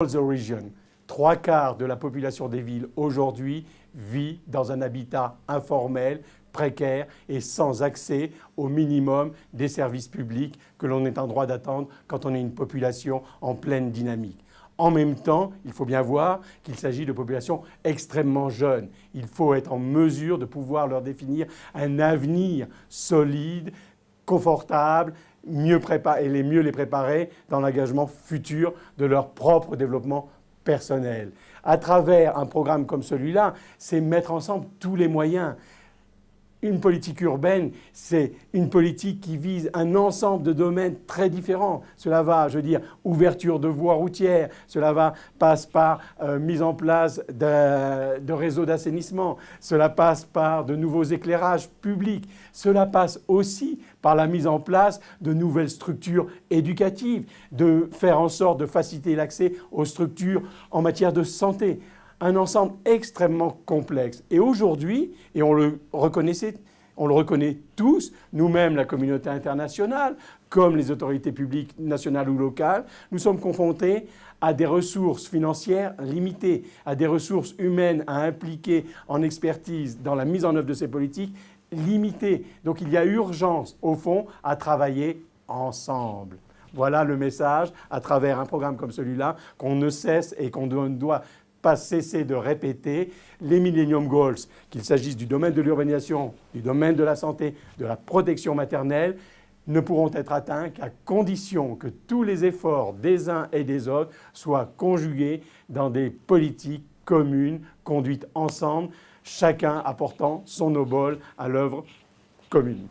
the region. 3/4 de la population des villes aujourd'hui vit dans un habitat informel, précaire et sans accès au minimum des services publics que l'on est en droit d'attendre quand on est une population en pleine dynamique. En même temps, il faut bien voir qu'il s'agit de populations extrêmement jeunes. Il faut être en mesure de pouvoir leur définir un avenir solide, confortable, mieux les préparer dans l'engagement futur de leur propre développement personnel. À travers un programme comme celui-là, c'est mettre ensemble tous les moyens. Une politique urbaine, c'est une politique qui vise un ensemble de domaines très différents. Cela va, je veux dire, ouverture de voies routières, passe par mise en place de réseaux d'assainissement, cela passe par de nouveaux éclairages publics, cela passe aussi par la mise en place de nouvelles structures éducatives, de faire en sorte de faciliter l'accès aux structures en matière de santé. Un ensemble extrêmement complexe. Et aujourd'hui, et on le reconnaît tous, nous-mêmes, la communauté internationale, comme les autorités publiques nationales ou locales, nous sommes confrontés à des ressources financières limitées, à des ressources humaines à impliquer en expertise dans la mise en œuvre de ces politiques limitées. Donc il y a urgence, au fond, à travailler ensemble. Voilà le message à travers un programme comme celui-là qu'on ne cesse et qu'on doit pas cesser de répéter. Les Millennium Goals, qu'il s'agisse du domaine de l'urbanisation, du domaine de la santé, de la protection maternelle, ne pourront être atteints qu'à condition que tous les efforts des uns et des autres soient conjugués dans des politiques communes conduites ensemble, chacun apportant son obol à l'œuvre commune.